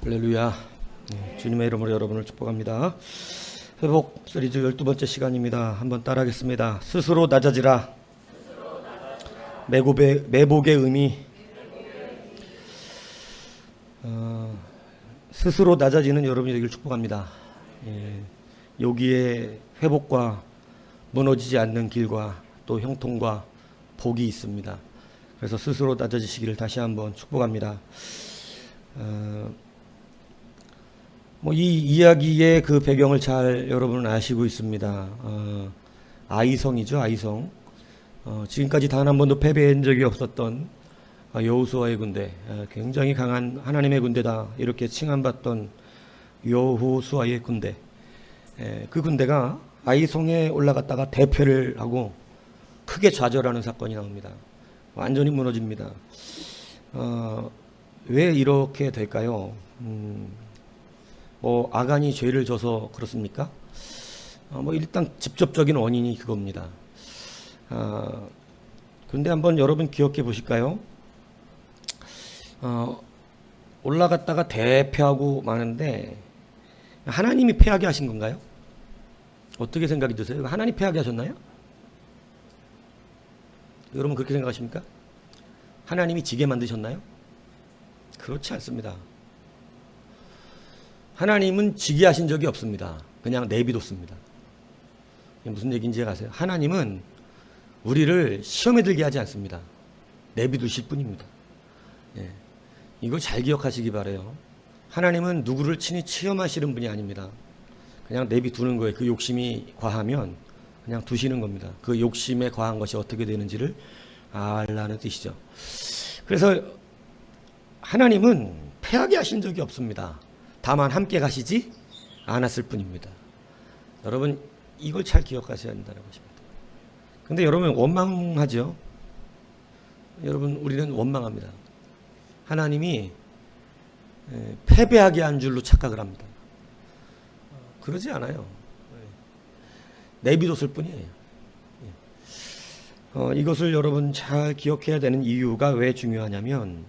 할렐루야. 주님의 이름으로 여러분을 축복합니다. 회복 시리즈 12번째 시간입니다. 한번 따라하겠습니다. 스스로 낮아지라. 매복의 의미. 스스로 낮아지는 여러분이 되길 축복합니다. 여기에 회복과 무너지지 않는 길과 또 형통과 복이 있습니다. 그래서 스스로 낮아지시기를 다시 한번 축복합니다. 이 이야기의 그 배경을 잘 여러분은 아시고 있습니다. 아이성이죠, 아이성. 지금까지 단 한 번도 패배한 적이 없었던 여호수아의 군대, 굉장히 강한 하나님의 군대다 이렇게 칭함받던 여호수아의 군대. 그 군대가 아이성에 올라갔다가 대패를 하고 크게 좌절하는 사건이 나옵니다. 완전히 무너집니다. 왜 이렇게 될까요? 아간이 죄를 져서 그렇습니까? 일단 직접적인 원인이 그겁니다. 그런데 한번 여러분 기억해 보실까요? 올라갔다가 대패하고 마는데 하나님이 패하게 하신 건가요? 어떻게 생각이 드세요? 하나님 패하게 하셨나요? 여러분 그렇게 생각하십니까? 하나님이 지게 만드셨나요? 그렇지 않습니다. 하나님은 지게 하신 적이 없습니다. 그냥 내비뒀습니다. 무슨 얘기인지 아세요? 하나님은 우리를 시험에 들게 하지 않습니다. 내비두실 뿐입니다. 이거 잘 기억하시기 바라요. 하나님은 누구를 친히 시험하시는 분이 아닙니다. 그냥 내비두는 거예요. 그 욕심이 과하면 그냥 두시는 겁니다. 그 욕심에 과한 것이 어떻게 되는지를 알라는 뜻이죠. 그래서 하나님은 패하게 하신 적이 없습니다. 다만 함께 가시지 않았을 뿐입니다. 여러분 이걸 잘 기억하셔야 한다는 것입니다. 근데 여러분 원망하죠? 여러분 우리는 원망합니다. 하나님이 패배하게 한 줄로 착각을 합니다. 그러지 않아요. 내비뒀을 뿐이에요. 이것을 여러분 잘 기억해야 되는 이유가 왜 중요하냐면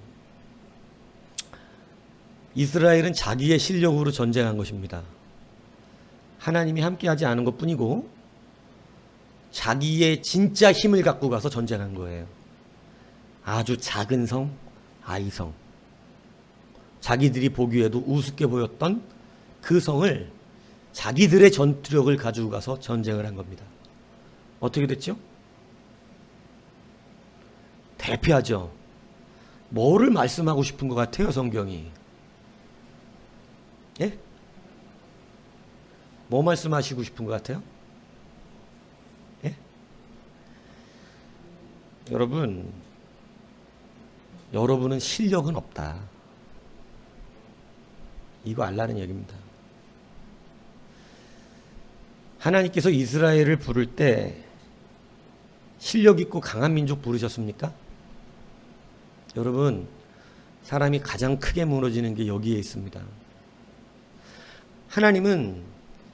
이스라엘은 자기의 실력으로 전쟁한 것입니다. 하나님이 함께하지 않은 것뿐이고 자기의 진짜 힘을 갖고 가서 전쟁한 거예요. 아주 작은 성, 아이성. 자기들이 보기에도 우습게 보였던 그 성을 자기들의 전투력을 가지고 가서 전쟁을 한 겁니다. 어떻게 됐죠? 대피하죠. 뭐를 말씀하고 싶은 것 같아요, 성경이? 예? 뭐 말씀하시고 싶은 것 같아요? 예? 여러분은 실력은 없다. 이거 알라는 얘기입니다. 하나님께서 이스라엘을 부를 때 실력 있고 강한 민족 부르셨습니까? 여러분, 사람이 가장 크게 무너지는 게 여기에 있습니다. 하나님은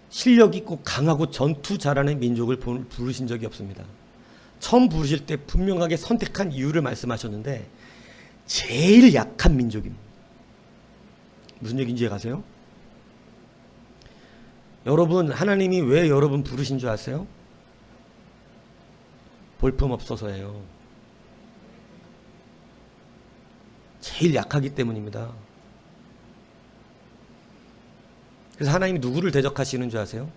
실력 있고 강하고 전투 잘하는 민족을 부르신 적이 없습니다. 처음 부르실 때 분명하게 선택한 이유를 말씀하셨는데 제일 약한 민족입니다. 무슨 얘기인지 아세요? 여러분, 하나님이 왜 여러분 부르신 줄 아세요? 볼품 없어서예요. 제일 약하기 때문입니다. 그래서 하나님이 누구를 대적하시는 줄 아세요?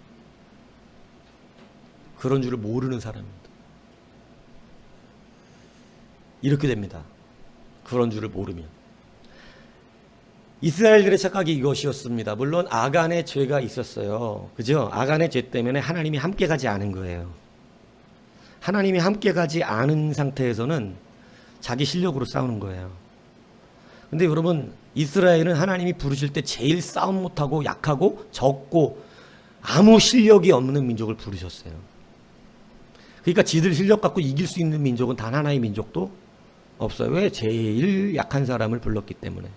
그런 줄을 모르는 사람입니다. 이렇게 됩니다. 그런 줄을 모르면. 이스라엘들의 착각이 이것이었습니다. 물론 아간의 죄가 있었어요. 그죠? 아간의 죄 때문에 하나님이 함께 가지 않은 거예요. 하나님이 함께 가지 않은 상태에서는 자기 실력으로 싸우는 거예요. 근데 여러분, 이스라엘은 하나님이 부르실 때 제일 싸움 못하고 약하고 적고 아무 실력이 없는 민족을 부르셨어요. 그러니까 지들 실력 갖고 이길 수 있는 민족은 단 하나의 민족도 없어요. 왜? 제일 약한 사람을 불렀기 때문에.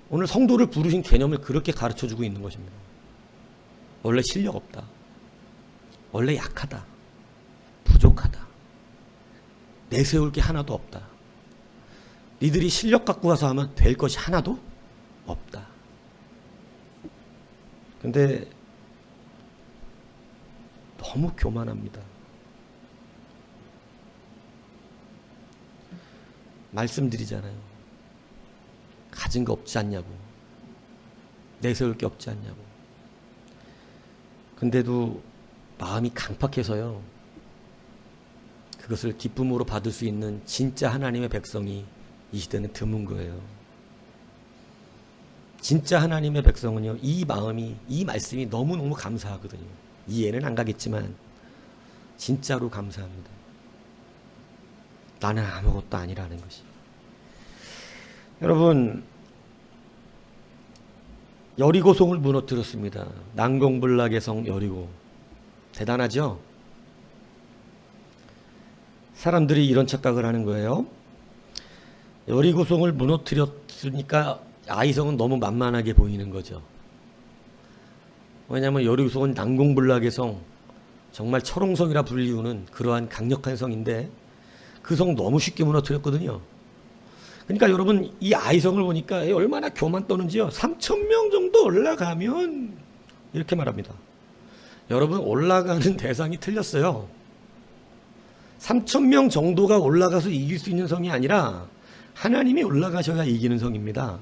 오늘 성도를 부르신 개념을 그렇게 가르쳐주고 있는 것입니다. 원래 실력 없다. 원래 약하다. 부족하다. 내세울 게 하나도 없다. 니들이 실력 갖고 와서 하면 될 것이 하나도 없다. 근데 너무 교만합니다. 말씀드리잖아요. 가진 거 없지 않냐고. 내세울 게 없지 않냐고. 근데도 마음이 강팍해서요. 그것을 기쁨으로 받을 수 있는 진짜 하나님의 백성이 이 시대는 드문 거예요. 진짜 하나님의 백성은요, 이 마음이, 이 말씀이 너무너무 감사하거든요. 이해는 안 가겠지만 진짜로 감사합니다. 나는 아무것도 아니라는 것이. 여러분, 여리고성을 무너뜨렸습니다. 난공불락의 성 여리고. 대단하죠? 사람들이 이런 착각을 하는 거예요. 여리고성을 무너뜨렸으니까 아이성은 너무 만만하게 보이는 거죠. 왜냐하면 여리고성은 난공불락의 성, 정말 철옹성이라 불리우는 그러한 강력한 성인데 그 성 너무 쉽게 무너뜨렸거든요. 그러니까 여러분, 이 아이성을 보니까 얼마나 교만 떠는지요. 3,000명 정도 올라가면 이렇게 말합니다. 여러분, 올라가는 대상이 틀렸어요. 3,000명 정도가 올라가서 이길 수 있는 성이 아니라 하나님이 올라가셔야 이기는 성입니다.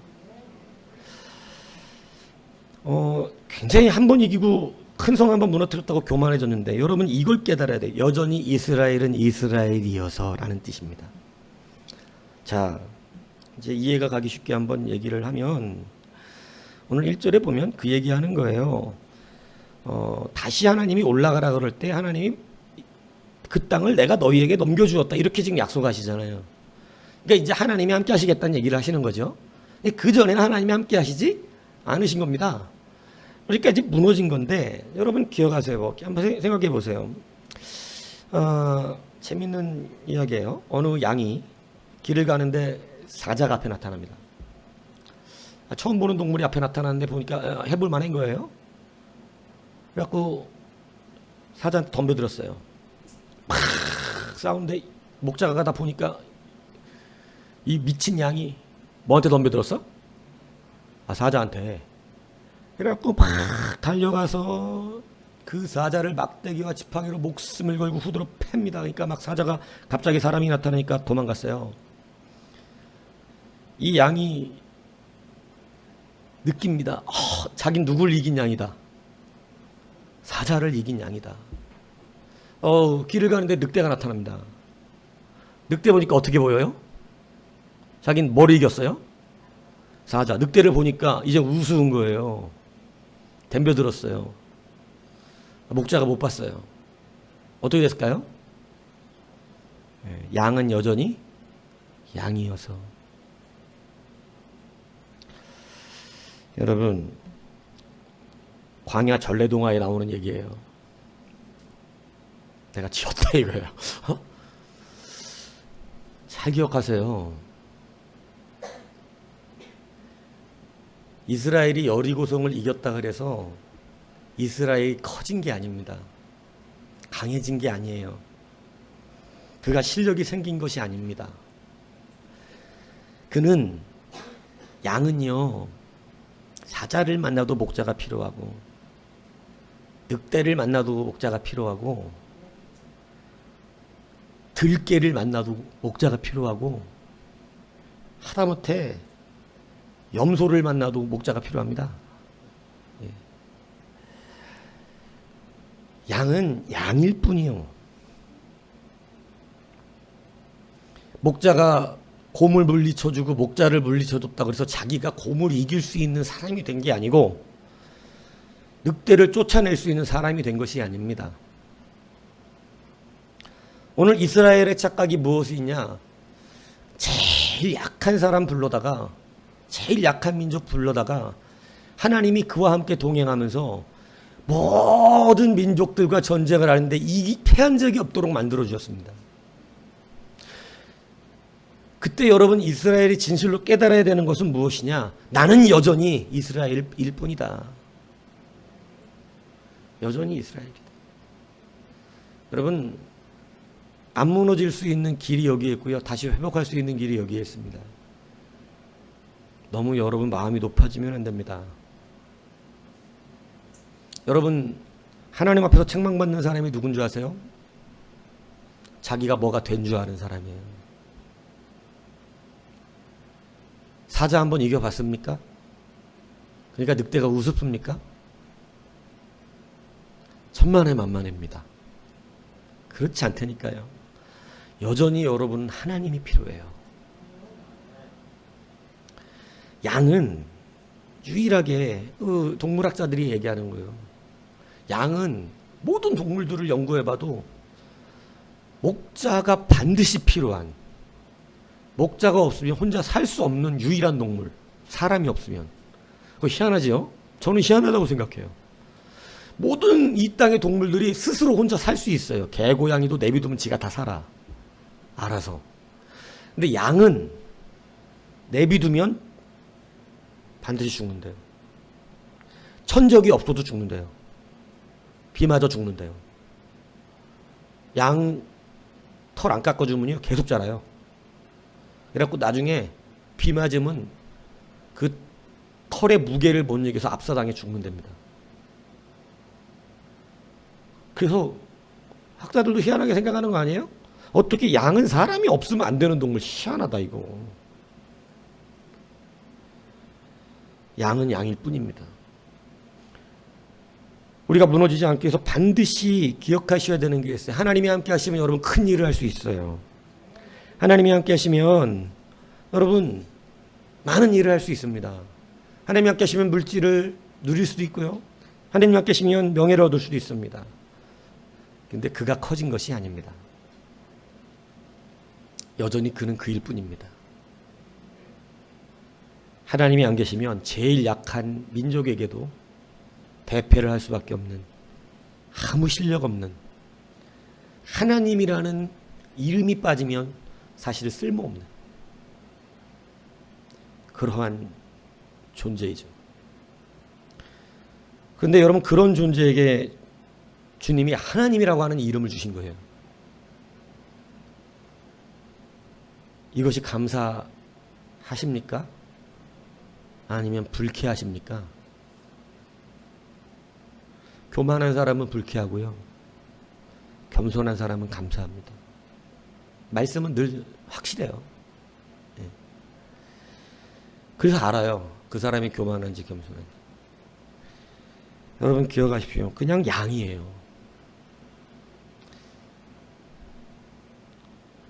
굉장히 한 번 이기고 큰 성 한 번 무너뜨렸다고 교만해졌는데, 여러분 이걸 깨달아야 돼요. 여전히 이스라엘은 이스라엘이어서라는 뜻입니다. 자, 이제 이해가 가기 쉽게 한번 얘기를 하면, 오늘 1절에 보면 그 얘기하는 거예요. 다시 하나님이 올라가라 그럴 때 하나님이 그 땅을 내가 너희에게 넘겨주었다, 이렇게 지금 약속하시잖아요. 그러니까 이제 하나님이 함께 하시겠다는 얘기를 하시는 거죠. 그 전에는 하나님이 함께 하시지 않으신 겁니다. 그러니까 이제 무너진 건데, 여러분 기억하세요. 한번 생각해 보세요. 재밌는 이야기예요. 어느 양이 길을 가는데 사자가 앞에 나타납니다. 처음 보는 동물이 앞에 나타났는데 보니까 해볼 만한 거예요. 그래갖고 사자한테 덤벼들었어요. 막 싸우는데 목자가 가다 보니까 이 미친 양이 뭐한테 dom벼들었어? 사자한테. 그래갖고 막 달려가서 그 사자를 막대기와 지팡이로 목숨을 걸고 후드로 팹니다. 그러니까 막 사자가 갑자기 사람이 나타나니까 도망갔어요. 이 양이 느낍니다. 자긴 누굴 이긴 양이다. 사자를 이긴 양이다. 길을 가는데 늑대가 나타납니다. 늑대 보니까 어떻게 보여요? 자긴 뭘 이겼어요? 사자. 늑대를 보니까 이제 우스운 거예요. 덤벼들었어요. 목자가 못 봤어요. 어떻게 됐을까요? 양은 여전히 양이어서. 여러분, 광야 전래동화에 나오는 얘기예요. 내가 지었다 이거예요. 잘 기억하세요. 이스라엘이 여리고성을 이겼다 그래서 이스라엘이 커진 게 아닙니다. 강해진 게 아니에요. 그가 실력이 생긴 것이 아닙니다. 그는, 양은요, 사자를 만나도 목자가 필요하고, 늑대를 만나도 목자가 필요하고, 들개를 만나도 목자가 필요하고, 하다못해 염소를 만나도 목자가 필요합니다. 양은 양일 뿐이요. 목자가 곰을 물리쳐주고 목자를 물리쳐줬다 그래서 자기가 곰을 이길 수 있는 사람이 된 게 아니고, 늑대를 쫓아낼 수 있는 사람이 된 것이 아닙니다. 오늘 이스라엘의 착각이 무엇이냐? 제일 약한 사람 불러다가, 제일 약한 민족 불러다가 하나님이 그와 함께 동행하면서 모든 민족들과 전쟁을 하는데 패한 적이 없도록 만들어 주셨습니다. 그때 여러분, 이스라엘이 진실로 깨달아야 되는 것은 무엇이냐? 나는 여전히 이스라엘일 뿐이다. 여전히 이스라엘이다. 여러분, 안 무너질 수 있는 길이 여기에 있고요. 다시 회복할 수 있는 길이 여기에 있습니다. 너무 여러분 마음이 높아지면 안 됩니다. 여러분 하나님 앞에서 책망받는 사람이 누군 줄 아세요? 자기가 뭐가 된 줄 아는 사람이에요. 사자 한번 이겨봤습니까? 그러니까 늑대가 우습습니까? 천만에 만만입니다. 그렇지 않다니까요. 여전히 여러분은 하나님이 필요해요. 양은 유일하게 동물학자들이 얘기하는 거예요. 양은 모든 동물들을 연구해봐도 목자가 반드시 필요한, 목자가 없으면 혼자 살 수 없는 유일한 동물, 사람이 없으면. 그거 희한하지요? 저는 희한하다고 생각해요. 모든 이 땅의 동물들이 스스로 혼자 살 수 있어요. 개, 고양이도 내비두면 지가 다 살아. 알아서. 근데 양은 내비두면 반드시 죽는데요. 천적이 없어도 죽는데요. 비 맞아 죽는데요. 양 털 안 깎아주면요 계속 자라요. 그래갖고 나중에 비 맞으면 그 털의 무게를 못 이겨서 압사당해 죽는답니다. 그래서 학자들도 희한하게 생각하는 거 아니에요? 어떻게 양은 사람이 없으면 안 되는 동물, 희한하다 이거. 양은 양일 뿐입니다. 우리가 무너지지 않기 위해서 반드시 기억하셔야 되는 게 있어요. 하나님이 함께 하시면 여러분 큰 일을 할 수 있어요. 하나님이 함께 하시면 여러분 많은 일을 할 수 있습니다. 하나님이 함께 하시면 물질을 누릴 수도 있고요. 하나님이 함께 하시면 명예를 얻을 수도 있습니다. 근데 그가 커진 것이 아닙니다. 여전히 그는 그일 뿐입니다. 하나님이 안 계시면 제일 약한 민족에게도 대패를 할 수밖에 없는, 아무 실력 없는, 하나님이라는 이름이 빠지면 사실 쓸모없는 그러한 존재이죠. 그런데 여러분 그런 존재에게 주님이 하나님이라고 하는 이름을 주신 거예요. 이것이 감사하십니까? 아니면 불쾌하십니까? 교만한 사람은 불쾌하고요. 겸손한 사람은 감사합니다. 말씀은 늘 확실해요. 예. 그래서 알아요. 그 사람이 교만한지 겸손한지. 여러분 기억하십시오. 그냥 양이에요.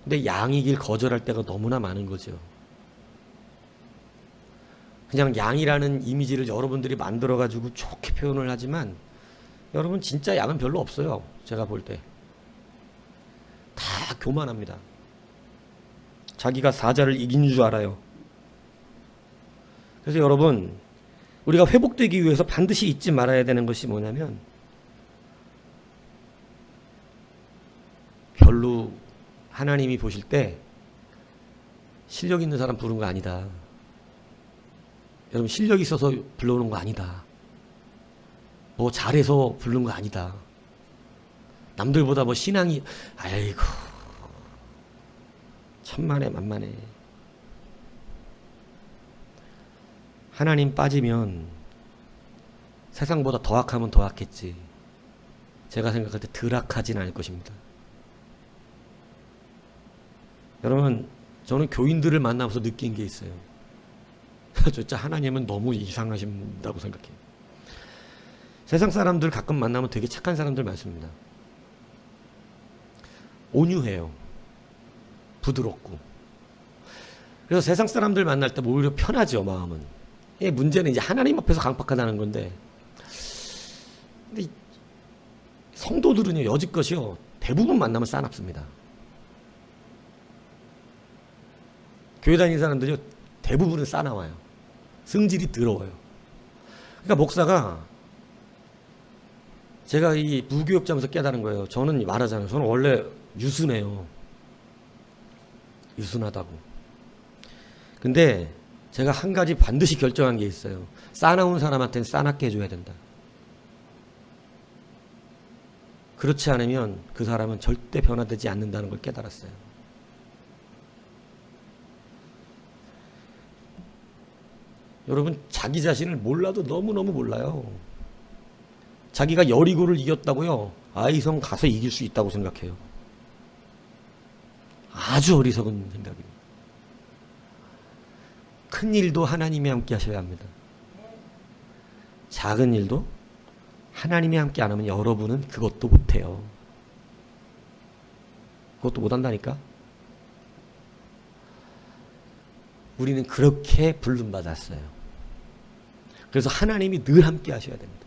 근데 양이길 거절할 때가 너무나 많은 거죠. 그냥 양이라는 이미지를 여러분들이 만들어가지고 좋게 표현을 하지만 여러분 진짜 양은 별로 없어요. 제가 볼 때. 다 교만합니다. 자기가 사자를 이긴 줄 알아요. 그래서 여러분 우리가 회복되기 위해서 반드시 잊지 말아야 되는 것이 뭐냐면 별로 하나님이 보실 때 실력 있는 사람 부른 거 아니다. 여러분 실력 있어서 불러오는 거 아니다. 뭐 잘해서 부른 거 아니다. 남들보다 뭐 신앙이 아이고 천만에 만만해. 하나님 빠지면 세상보다 더 악하면 더 악했지. 제가 생각할 때 덜 악하진 않을 것입니다. 여러분 저는 교인들을 만나면서 느낀 게 있어요. 진짜 하나님은 너무 이상하신다고 생각해요. 세상 사람들 가끔 만나면 되게 착한 사람들 많습니다. 온유해요. 부드럽고. 그래서 세상 사람들 만날 때 오히려 편하죠, 마음은. 문제는 이제 하나님 앞에서 강박하다는 건데. 근데 성도들은요, 여지껏이요, 대부분 만나면 싸납습니다. 교회 다니는 사람들이요, 대부분은 싸나와요. 성질이 더러워요. 그러니까 목사가 제가 이 무교육자면서 깨달은 거예요. 저는 말하잖아요. 저는 원래 유순해요. 유순하다고. 근데 제가 한 가지 반드시 결정한 게 있어요. 싸나운 사람한테는 싸납게 해줘야 된다. 그렇지 않으면 그 사람은 절대 변화되지 않는다는 걸 깨달았어요. 여러분 자기 자신을 몰라도 너무너무 몰라요. 자기가 여리고를 이겼다고요? 아이성 가서 이길 수 있다고 생각해요. 아주 어리석은 생각입니다. 큰 일도 하나님이 함께 하셔야 합니다. 작은 일도 하나님이 함께 안 하면 여러분은 그것도 못해요. 그것도 못한다니까? 우리는 그렇게 부름받았어요. 그래서 하나님이 늘 함께 하셔야 됩니다.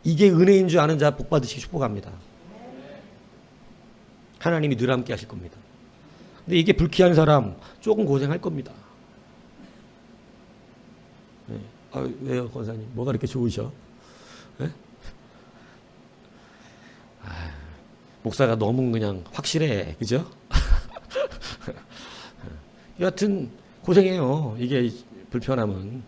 이게 은혜인 줄 아는 자 복 받으시기 축복합니다. 하나님이 늘 함께 하실 겁니다. 근데 이게 불쾌한 사람 조금 고생할 겁니다. 네. 아, 왜요, 권사님? 뭐가 이렇게 좋으셔? 네? 아, 목사가 너무 그냥 확실해, 그죠? 여하튼 고생해요. 이게 불편함은.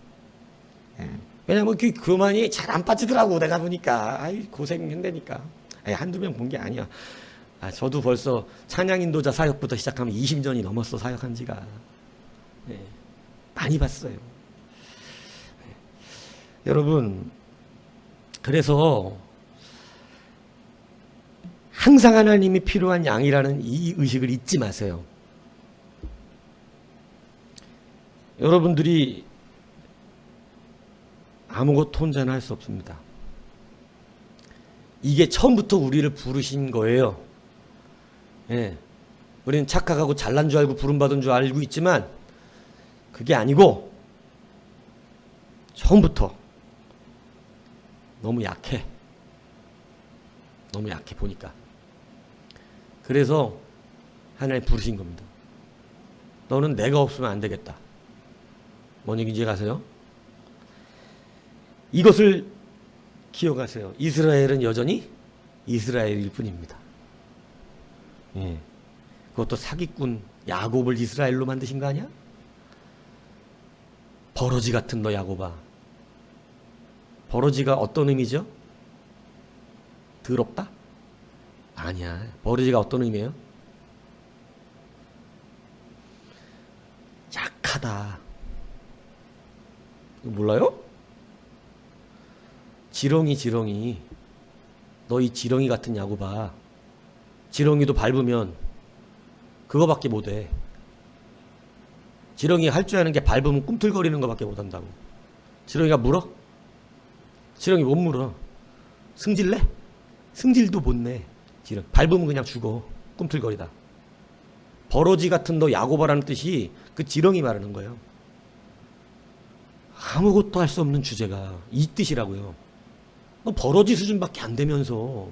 왜냐면 그 교만이 잘 안 빠지더라고. 내가 보니까 아이 고생한다니까. 한두 명 본 게 아니야. 저도 벌써 찬양 인도자 사역부터 시작하면 20년이 넘었어. 사역한 지가. 네, 많이 봤어요. 네. 여러분, 그래서 항상 하나님이 필요한 양이라는 이 의식을 잊지 마세요. 여러분들이 아무것도 혼자는 할 수 없습니다. 이게 처음부터 우리를 부르신 거예요. 예. 우리는 착각하고 잘난 줄 알고 부름받은 줄 알고 있지만 그게 아니고 처음부터 너무 약해. 너무 약해 보니까. 그래서 하나님 부르신 겁니다. 너는 내가 없으면 안 되겠다. 뭔 얘기인지 아세요? 이것을 기억하세요. 이스라엘은 여전히 이스라엘일 뿐입니다. 예. 그것도 사기꾼 야곱을 이스라엘로 만드신 거 아니야? 버러지 같은 너 야곱아. 버러지가 어떤 의미죠? 더럽다? 아니야. 버러지가 어떤 의미예요? 약하다. 몰라요? 지렁이 너 이 지렁이 같은 야곱아. 지렁이도 밟으면 그거밖에 못해. 지렁이 할 줄 아는 게 밟으면 꿈틀거리는 거밖에 못한다고. 지렁이가 물어? 지렁이 못 물어. 승질내? 승질도 못 내. 지렁이 밟으면 그냥 죽어. 꿈틀거리다. 버러지 같은 너 야곱아라는 뜻이 그 지렁이 말하는 거예요. 아무것도 할 수 없는 주제가 이 뜻이라고요. 너 버러지 수준밖에 안 되면서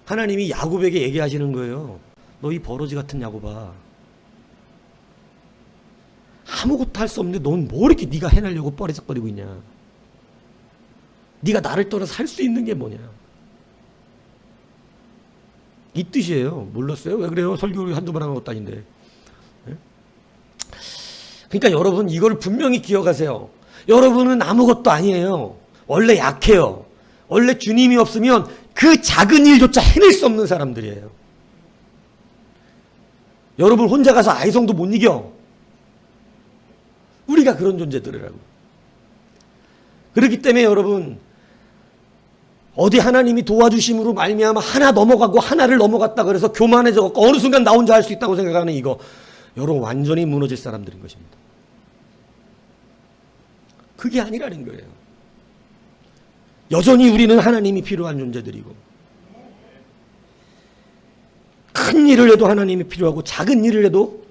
하나님이 야곱에게 얘기하시는 거예요. 너 이 버러지 같은 야곱아. 아무것도 할 수 없는데 넌 뭐 이렇게 네가 해내려고 뻐리적거리고 있냐. 네가 나를 떠나서 할 수 있는 게 뭐냐. 이 뜻이에요. 몰랐어요? 왜 그래요? 설교를 한두 번 한 것도 아닌데. 그러니까 여러분 이걸 분명히 기억하세요. 여러분은 아무것도 아니에요. 원래 약해요. 원래 주님이 없으면 그 작은 일조차 해낼 수 없는 사람들이에요. 여러분 혼자 가서 아이성도 못 이겨. 우리가 그런 존재들이라고. 그렇기 때문에 여러분 어디 하나님이 도와주심으로 말미암아 하나 넘어가고 하나를 넘어갔다 그래서 교만해져 어느 순간 나 혼자 할 수 있다고 생각하는 이거 여러분 완전히 무너질 사람들인 것입니다. 그게 아니라는 거예요. 여전히 우리는 하나님이 필요한 존재들이고 큰 일을 해도 하나님이 필요하고 작은 일을 해도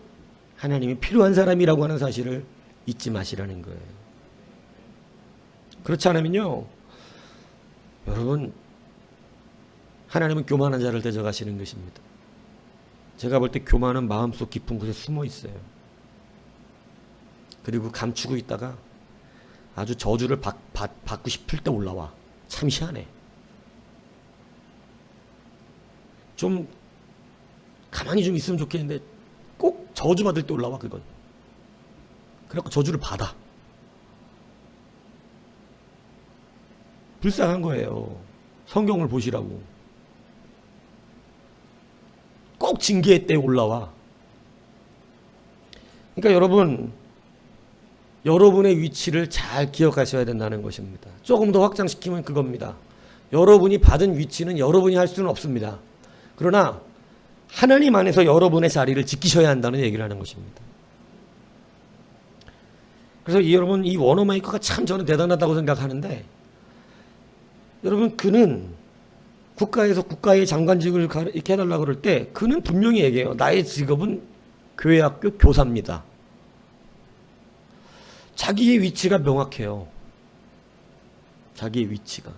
하나님이 필요한 사람이라고 하는 사실을 잊지 마시라는 거예요. 그렇지 않으면요 여러분 하나님은 교만한 자를 대적하시는 것입니다. 제가 볼 때 교만은 마음속 깊은 곳에 숨어 있어요. 그리고 감추고 있다가 아주 저주를 받고 싶을 때 올라와. 참 희한해. 좀 가만히 좀 있으면 좋겠는데 꼭 저주받을 때 올라와 그건. 그래갖고 저주를 받아. 불쌍한 거예요. 성경을 보시라고. 꼭 징계의 때에 올라와. 그러니까 여러분 여러분의 위치를 잘 기억하셔야 된다는 것입니다. 조금 더 확장시키면 그겁니다. 여러분이 받은 위치는 여러분이 할 수는 없습니다. 그러나 하나님 안에서 여러분의 자리를 지키셔야 한다는 얘기를 하는 것입니다. 그래서 여러분, 이 워너메이커가 참 저는 대단하다고 생각하는데, 여러분, 그는 국가에서 국가의 장관직을 이렇게 해달라고 그럴 때 그는 분명히 얘기해요. 나의 직업은 교회학교 교사입니다. 자기의 위치가 명확해요. 자기의 위치가.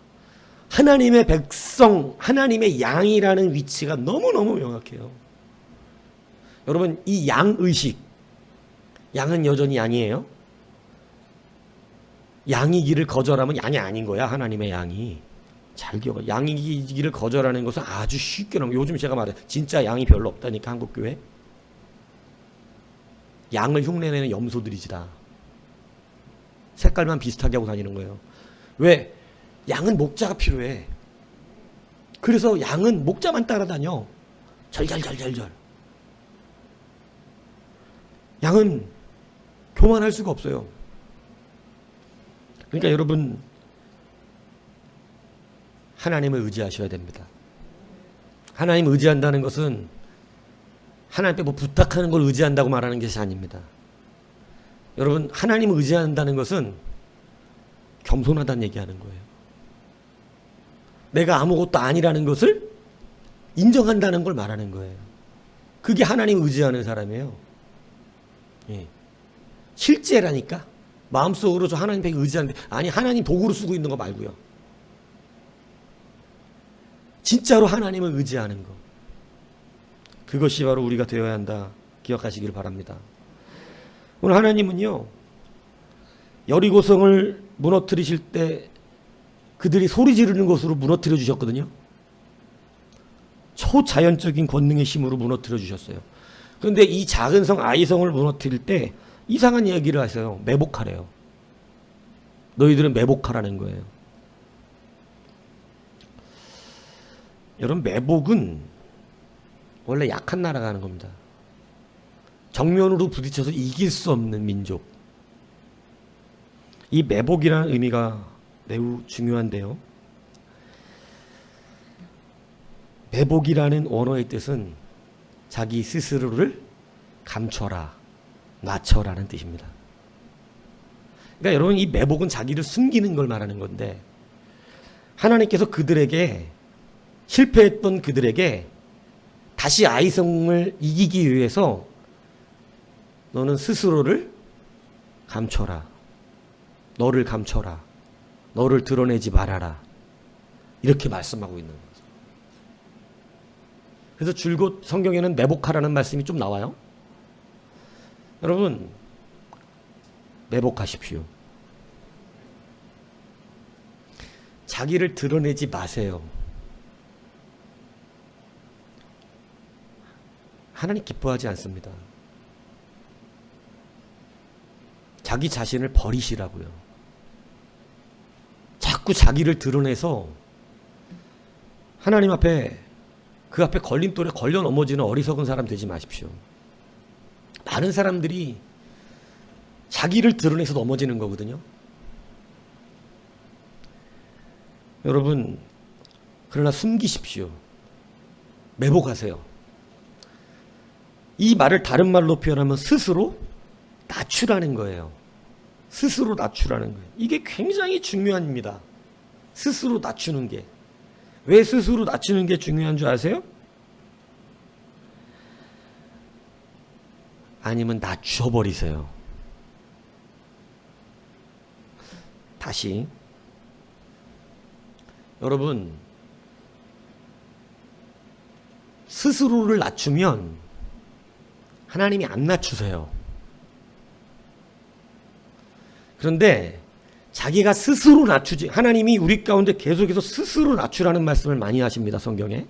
하나님의 백성, 하나님의 양이라는 위치가 너무너무 명확해요. 여러분, 이 양의식, 양은 여전히 양이에요. 양이기를 거절하면 양이 아닌 거야. 하나님의 양이. 잘 기억해. 양이기를 거절하는 것은 아주 쉽게 넘어. 요즘 제가 말해 진짜 양이 별로 없다니까, 한국교회. 양을 흉내내는 염소들이지다. 색깔만 비슷하게 하고 다니는 거예요. 왜? 양은 목자가 필요해. 그래서 양은 목자만 따라다녀. 절절절절절. 양은 교만할 수가 없어요. 그러니까 여러분, 하나님을 의지하셔야 됩니다. 하나님 의지한다는 것은 하나님께 뭐 부탁하는 걸 의지한다고 말하는 것이 아닙니다. 여러분, 하나님을 의지한다는 것은 겸손하다는 얘기하는 거예요. 내가 아무것도 아니라는 것을 인정한다는 걸 말하는 거예요. 그게 하나님을 의지하는 사람이에요. 예. 실제라니까. 마음속으로 저 하나님 벽에 의지하는데, 아니 하나님 도구로 쓰고 있는 거 말고요. 진짜로 하나님을 의지하는 거. 그것이 바로 우리가 되어야 한다. 기억하시길 바랍니다. 오늘 하나님은요, 여리고성을 무너뜨리실 때 그들이 소리 지르는 것으로 무너뜨려 주셨거든요. 초자연적인 권능의 힘으로 무너뜨려 주셨어요. 그런데 이 작은 성 아이성을 무너뜨릴 때 이상한 얘기를 하세요. 매복하래요. 너희들은 매복하라는 거예요. 여러분, 매복은 원래 약한 나라가 하는 겁니다. 정면으로 부딪혀서 이길 수 없는 민족. 이 매복이라는 의미가 매우 중요한데요. 매복이라는 원어의 뜻은 자기 스스로를 감춰라, 낮춰라는 뜻입니다. 그러니까 여러분, 이 매복은 자기를 숨기는 걸 말하는 건데, 하나님께서 그들에게, 실패했던 그들에게 다시 아이성을 이기기 위해서 너는 스스로를 감춰라, 너를 감춰라, 너를 드러내지 말아라, 이렇게 말씀하고 있는 거죠. 그래서 줄곧 성경에는 매복하라는 말씀이 좀 나와요. 여러분, 매복하십시오. 자기를 드러내지 마세요. 하나님 기뻐하지 않습니다. 자기 자신을 버리시라고요. 자꾸 자기를 드러내서 하나님 앞에, 그 앞에 걸림돌에 걸려 넘어지는 어리석은 사람 되지 마십시오. 많은 사람들이 자기를 드러내서 넘어지는 거거든요. 여러분, 그러나 숨기십시오. 매복하세요. 이 말을 다른 말로 표현하면 스스로 낮추라는 거예요. 스스로 낮추라는 거예요. 이게 굉장히 중요합니다. 스스로 낮추는 게. 왜 스스로 낮추는 게 중요한 줄 아세요? 아니면 낮춰버리세요. 다시. 여러분, 스스로를 낮추면 하나님이 안 낮추세요. 그런데 자기가 스스로 낮추지, 하나님이 우리 가운데 계속해서 스스로 낮추라는 말씀을 많이 하십니다, 성경에.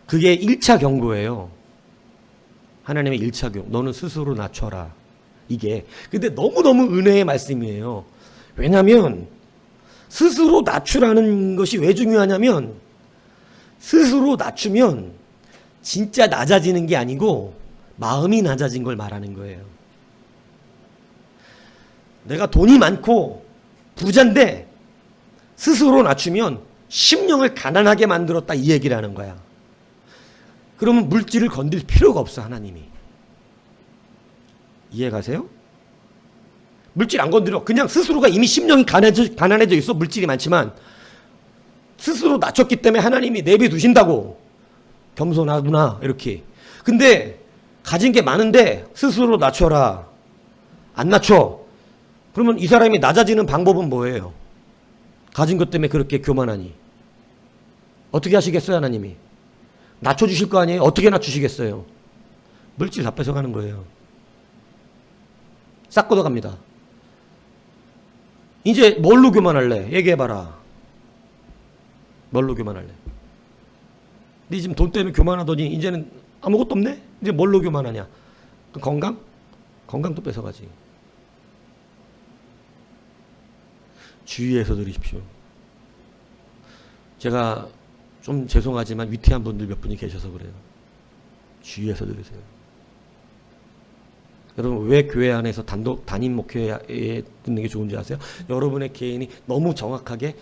그게 1차 경고예요. 하나님의 1차 경고. 너는 스스로 낮춰라. 이게. 근데 너무너무 은혜의 말씀이에요. 왜냐하면 스스로 낮추라는 것이 왜 중요하냐면, 스스로 낮추면 진짜 낮아지는 게 아니고 마음이 낮아진 걸 말하는 거예요. 내가 돈이 많고 부자인데 스스로 낮추면 심령을 가난하게 만들었다 이 얘기를 하는 거야. 그러면 물질을 건들 필요가 없어 하나님이. 이해가세요? 물질 안 건드려. 그냥 스스로가 이미 심령이 가난해져 있어. 물질이 많지만 스스로 낮췄기 때문에 하나님이 내비두신다고. 겸손하구나 이렇게. 근데 가진 게 많은데 스스로 낮춰라. 안 낮춰. 그러면 이 사람이 낮아지는 방법은 뭐예요? 가진 것 때문에 그렇게 교만하니. 어떻게 하시겠어요 하나님이? 낮춰주실 거 아니에요? 어떻게 낮추시겠어요? 물질 다 뺏어가는 거예요. 싹 걷어갑니다. 이제 뭘로 교만할래? 얘기해봐라. 뭘로 교만할래? 네 지금 돈 때문에 교만하더니 이제는 아무것도 없네? 이제 뭘로 교만하냐? 그 건강? 건강도 뺏어가지. 주의해서 들으십시오. 제가 좀 죄송하지만 위태한 분들 몇 분이 계셔서 그래요. 주의해서 들으세요. 여러분 왜 교회 안에서 단임 목회에 듣는 게 좋은지 아세요? 여러분의 개인이 너무 정확하게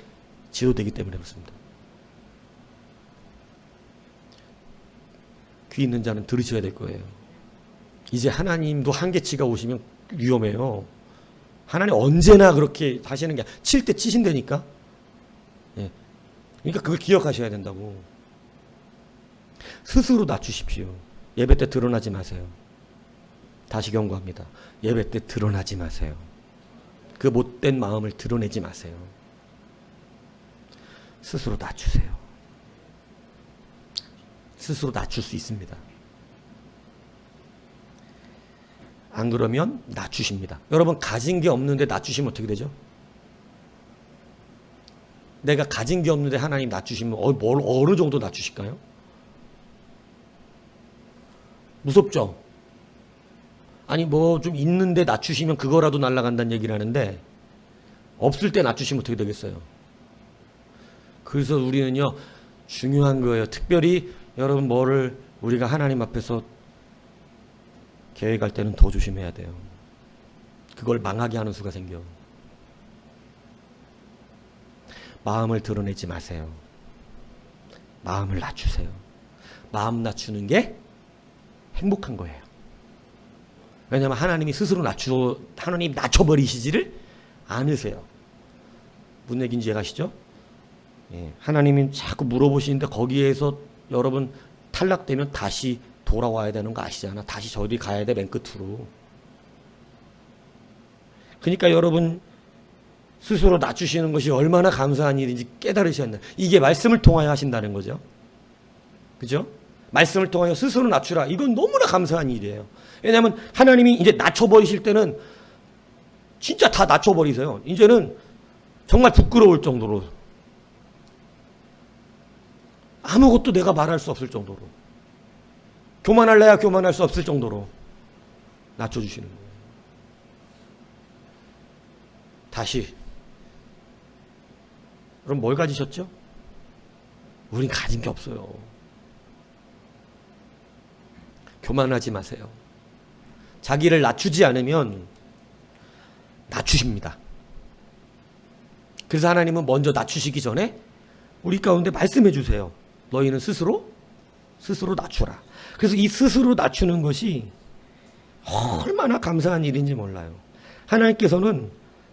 지도되기 때문에 그렇습니다. 귀 있는 자는 들으셔야 될 거예요. 이제 하나님도 한계치가 오시면 위험해요. 하나님 언제나 그렇게 하시는 게 칠 때 치신다니까. 예. 그러니까 그걸 기억하셔야 된다고. 스스로 낮추십시오. 예배 때 드러나지 마세요. 다시 경고합니다. 예배 때 드러나지 마세요. 그 못된 마음을 드러내지 마세요. 스스로 낮추세요. 스스로 낮출 수 있습니다. 안 그러면 낮추십니다. 여러분 가진 게 없는데 낮추시면 어떻게 되죠? 내가 가진 게 없는데 하나님 낮추시면 어느 정도 낮추실까요? 무섭죠? 아니 뭐 좀 있는데 낮추시면 그거라도 날아간다는 얘기를 하는데 없을 때 낮추시면 어떻게 되겠어요? 그래서 우리는요 중요한 거예요. 특별히 여러분 뭐를 우리가 하나님 앞에서 계획할 때는 더 조심해야 돼요. 그걸 망하게 하는 수가 생겨. 마음을 드러내지 마세요. 마음을 낮추세요. 마음 낮추는 게 행복한 거예요. 왜냐하면 하나님이 스스로 하나님 낮춰버리시지를 않으세요. 무슨 얘기인지 이해가시죠? 예, 하나님이 자꾸 물어보시는데 거기에서 여러분 탈락되면 다시 돌아와야 되는 거 아시잖아. 다시 저리 가야 돼, 맨 끝으로. 그러니까 여러분 스스로 낮추시는 것이 얼마나 감사한 일인지 깨달으셔야 한다. 이게 말씀을 통하여 하신다는 거죠. 그죠? 말씀을 통하여 스스로 낮추라. 이건 너무나 감사한 일이에요. 왜냐하면 하나님이 이제 낮춰버리실 때는 진짜 다 낮춰버리세요. 이제는 정말 부끄러울 정도로. 아무것도 내가 말할 수 없을 정도로. 교만할래야 교만할 수 없을 정도로 낮춰주시는 거예요. 다시. 그럼 뭘 가지셨죠? 우린 가진 게 없어요. 교만하지 마세요. 자기를 낮추지 않으면 낮추십니다. 그래서 하나님은 먼저 낮추시기 전에 우리 가운데 말씀해 주세요. 너희는 스스로 낮추라. 그래서 이 스스로 낮추는 것이 얼마나 감사한 일인지 몰라요. 하나님께서는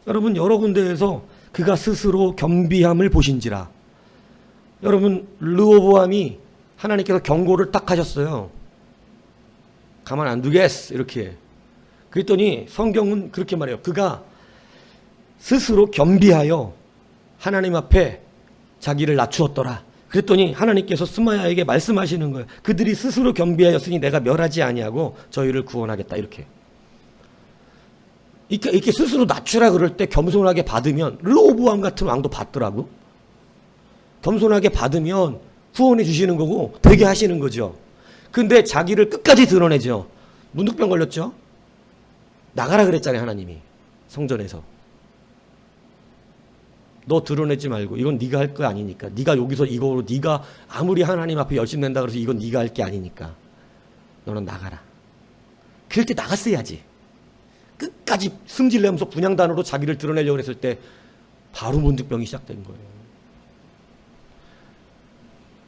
여러분 여러 군데에서 그가 스스로 겸비함을 보신지라. 여러분 르호보암이 하나님께서 경고를 딱 하셨어요. 가만 안 두겠어 이렇게. 그랬더니 성경은 그렇게 말해요. 그가 스스로 겸비하여 하나님 앞에 자기를 낮추었더라. 그랬더니 하나님께서 스마야에게 말씀하시는 거예요. 그들이 스스로 겸비하였으니 내가 멸하지 아니하고 저희를 구원하겠다. 이렇게 스스로 낮추라 그럴 때 겸손하게 받으면 르호보암 같은 왕도 받더라고. 겸손하게 받으면 구원해 주시는 거고 되게 하시는 거죠. 근데 자기를 끝까지 드러내죠. 문득병 걸렸죠. 나가라 그랬잖아요. 하나님이 성전에서. 너 드러내지 말고 이건 네가 할 거 아니니까. 네가 여기서 이거로 네가 아무리 하나님 앞에 열심히 낸다 그래서 이건 네가 할 게 아니니까 너는 나가라. 그럴 때 나갔어야지. 끝까지 승질내면서 분향단으로 자기를 드러내려고 했을 때 바로 문득병이 시작된 거예요.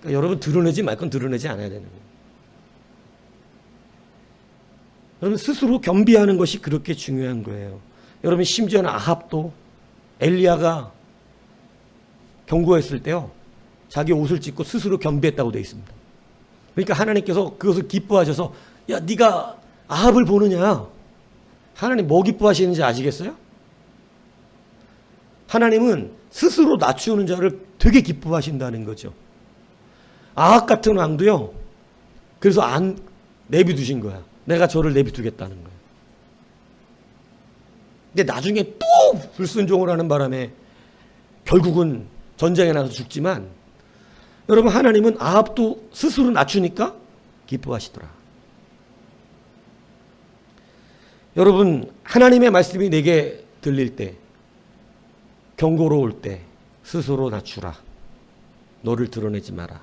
그러니까 여러분 드러내지 말 건 드러내지 않아야 되는 거예요. 여러분 스스로 겸비하는 것이 그렇게 중요한 거예요. 여러분 심지어는 아합도 엘리야가 경고했을 때요. 자기 옷을 찢고 스스로 겸비했다고 되어 있습니다. 그러니까 하나님께서 그것을 기뻐하셔서 야 네가 아합을 보느냐. 하나님 뭐 기뻐하시는지 아시겠어요? 하나님은 스스로 낮추는 자를 되게 기뻐하신다는 거죠. 아합 같은 왕도요. 그래서 안 내비두신 거야. 내가 저를 내비두겠다는 거예요. 근데 나중에 또 불순종을 하는 바람에 결국은 전쟁에 나가서 죽지만 여러분 하나님은 아합도 스스로 낮추니까 기뻐하시더라. 여러분 하나님의 말씀이 내게 들릴 때 경고로울 때 스스로 낮추라. 너를 드러내지 마라.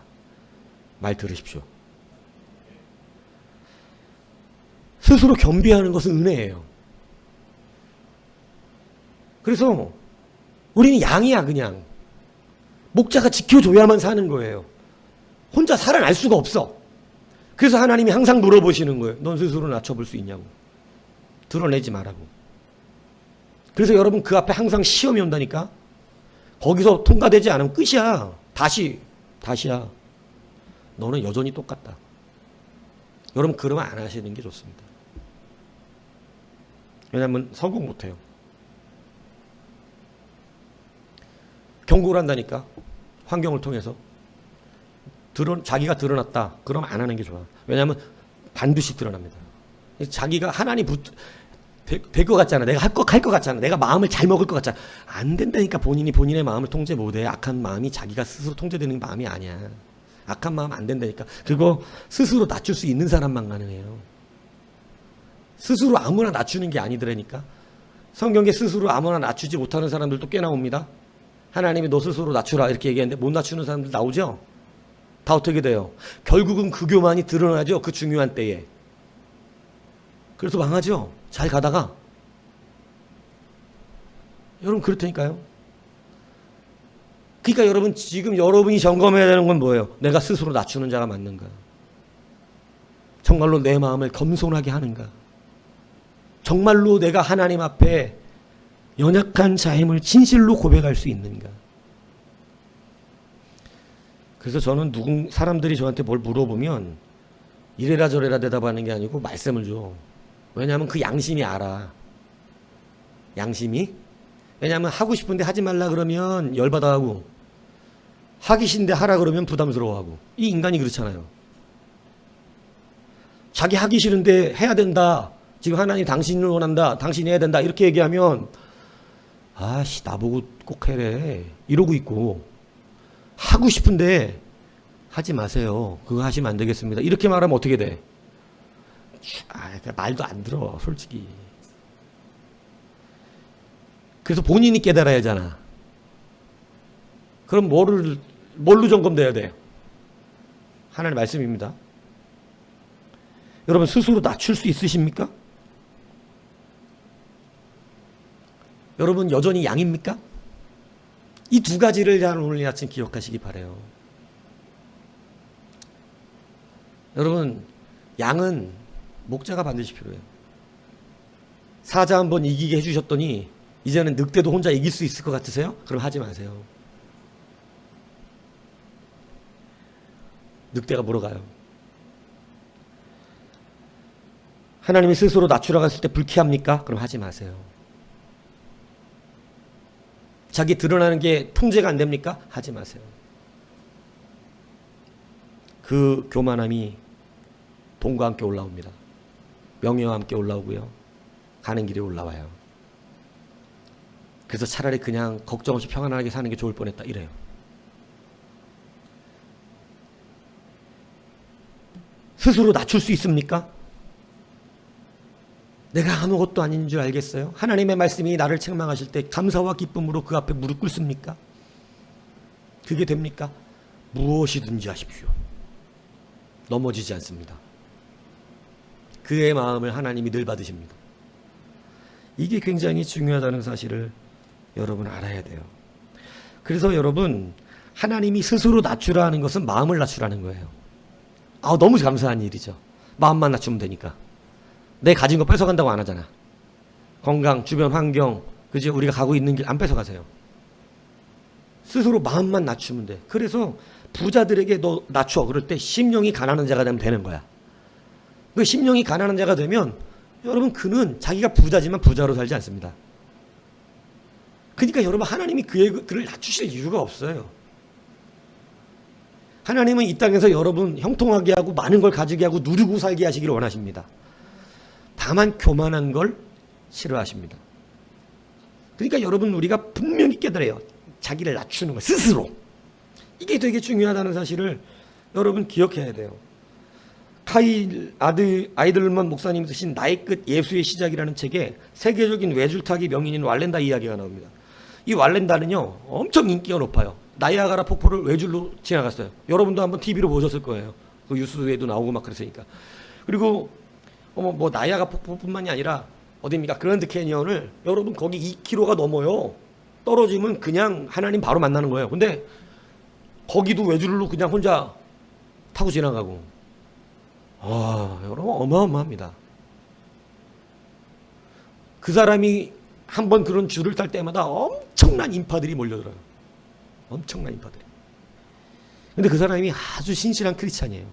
말 들으십시오. 스스로 겸비하는 것은 은혜예요. 그래서 우리는 양이야 그냥. 목자가 지켜줘야만 사는 거예요. 혼자 살아날 수가 없어. 그래서 하나님이 항상 물어보시는 거예요. 넌 스스로 낮춰볼 수 있냐고. 드러내지 말라고. 그래서 여러분 그 앞에 항상 시험이 온다니까. 거기서 통과되지 않으면 끝이야. 다시야. 너는 여전히 똑같다. 여러분 그러면 안 하시는 게 좋습니다. 왜냐하면 성공 못해요. 경고를 한다니까. 환경을 통해서. 자기가 드러났다. 그럼 안 하는 게 좋아. 왜냐하면 반드시 드러납니다. 자기가 하나님 될 것 같잖아. 내가 할 것 같잖아. 내가 마음을 잘 먹을 것 같잖아. 안 된다니까. 본인의 마음을 통제 못해. 악한 마음이 자기가 스스로 통제되는 마음이 아니야. 악한 마음 안 된다니까. 그거 스스로 낮출 수 있는 사람만 가능해요. 스스로 아무나 낮추는 게 아니더라니까. 성경에 스스로 아무나 낮추지 못하는 사람들도 꽤 나옵니다. 하나님이 너 스스로 낮추라 이렇게 얘기했는데 못 낮추는 사람들 나오죠? 다 어떻게 돼요? 결국은 그 교만이 드러나죠. 그 중요한 때에. 그래서 망하죠. 잘 가다가. 여러분 그렇다니까요. 그러니까 여러분 지금 여러분이 점검해야 되는 건 뭐예요? 내가 스스로 낮추는 자가 맞는가? 정말로 내 마음을 겸손하게 하는가? 정말로 내가 하나님 앞에 연약한 자임을 진실로 고백할 수 있는가? 그래서 저는 사람들이 저한테 뭘 물어보면 이래라 저래라 대답하는 게 아니고 말씀을 줘. 왜냐하면 그 양심이 알아. 양심이. 왜냐하면 하고 싶은데 하지 말라 그러면 열받아 하고 하기 싫은데 하라 그러면 부담스러워하고. 이 인간이 그렇잖아요. 자기 하기 싫은데 해야 된다. 지금 하나님 당신을 원한다. 당신이 해야 된다. 이렇게 얘기하면 아씨 나보고 꼭 해래. 이러고 있고 하고 싶은데 하지 마세요. 그거 하시면 안 되겠습니다. 이렇게 말하면 어떻게 돼? 말도 안 들어 솔직히. 그래서 본인이 깨달아야 하잖아. 그럼 뭘로 점검돼야 돼? 하나님의 말씀입니다. 여러분 스스로 낮출 수 있으십니까? 여러분 여전히 양입니까? 이 두 가지를 오늘 아침 기억하시기 바라요. 여러분 양은 목자가 반드시 필요해요. 사자 한번 이기게 해주셨더니 이제는 늑대도 혼자 이길 수 있을 것 같으세요? 그럼 하지 마세요. 늑대가 물어가요. 하나님이 스스로 낮추라고 했을 때 불쾌합니까? 그럼 하지 마세요. 자기 드러나는 게 통제가 안 됩니까? 하지 마세요. 그 교만함이 돈과 함께 올라옵니다. 명예와 함께 올라오고요. 가는 길에 올라와요. 그래서 차라리 그냥 걱정 없이 평안하게 사는 게 좋을 뻔했다 이래요. 스스로 낮출 수 있습니까? 내가 아무것도 아닌 줄 알겠어요? 하나님의 말씀이 나를 책망하실 때 감사와 기쁨으로 그 앞에 무릎 꿇습니까? 그게 됩니까? 무엇이든지 하십시오. 넘어지지 않습니다. 그의 마음을 하나님이 늘 받으십니다. 이게 굉장히 중요하다는 사실을 여러분 알아야 돼요. 그래서 여러분, 하나님이 스스로 낮추라 하는 것은 마음을 낮추라는 거예요. 너무 감사한 일이죠. 마음만 낮추면 되니까. 내 가진 거 뺏어간다고 안 하잖아. 건강, 주변 환경, 그지? 우리가 가고 있는 길 안 뺏어가세요. 스스로 마음만 낮추면 돼. 그래서 부자들에게 너 낮춰. 그럴 때 심령이 가난한 자가 되면 되는 거야. 그 심령이 가난한 자가 되면 여러분, 그는 자기가 부자지만 부자로 살지 않습니다. 그러니까 여러분, 하나님이 그를 낮추실 이유가 없어요. 하나님은 이 땅에서 여러분 형통하게 하고 많은 걸 가지게 하고 누리고 살게 하시기를 원하십니다. 다만 교만한 걸 싫어하십니다. 그러니까 여러분, 우리가 분명히 깨달아요. 자기를 낮추는 거 스스로. 이게 되게 중요하다는 사실을 여러분 기억해야 돼요. 카일 아이들만 목사님이 쓰신 나의 끝 예수의 시작이라는 책에 세계적인 외줄타기 명인인 왈렌다 이야기가 나옵니다. 이 왈렌다는요, 엄청 인기가 높아요. 나이아가라 폭포를 외줄로 지나갔어요. 여러분도 한번 TV로 보셨을 거예요. 그 뉴스에도 나오고 막 그랬으니까. 그리고 뭐 나이아가라 폭포뿐만이 아니라 어디입니까? 그랜드 캐니언을 여러분 거기 2km가 넘어요. 떨어지면 그냥 하나님 바로 만나는 거예요. 근데 거기도 외줄로 그냥 혼자 타고 지나가고. 여러분 어마어마합니다. 그 사람이 한번 그런 줄을 탈 때마다 엄청난 인파들이 몰려들어요. 엄청난 인파들이. 근데 그 사람이 아주 신실한 크리스찬이에요.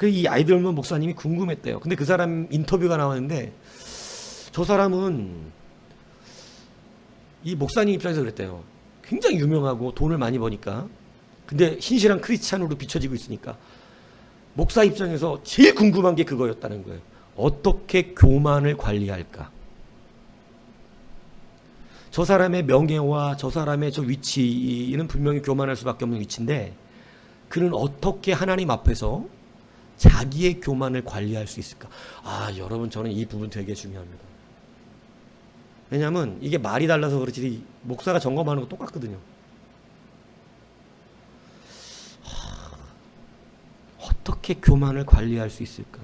이 아이들만 목사님이 궁금했대요. 근데 그 사람 인터뷰가 나왔는데, 저 사람은 이 목사님 입장에서 그랬대요. 굉장히 유명하고 돈을 많이 버니까. 근데 신실한 크리스찬으로 비춰지고 있으니까 목사 입장에서 제일 궁금한 게 그거였다는 거예요. 어떻게 교만을 관리할까? 저 사람의 명예와 저 사람의 저 위치는 분명히 교만할 수밖에 없는 위치인데, 그는 어떻게 하나님 앞에서 자기의 교만을 관리할 수 있을까? 여러분, 저는 이 부분 되게 중요합니다. 왜냐하면 이게 말이 달라서 그렇지 목사가 점검하는 거 똑같거든요. 어떻게 교만을 관리할 수 있을까?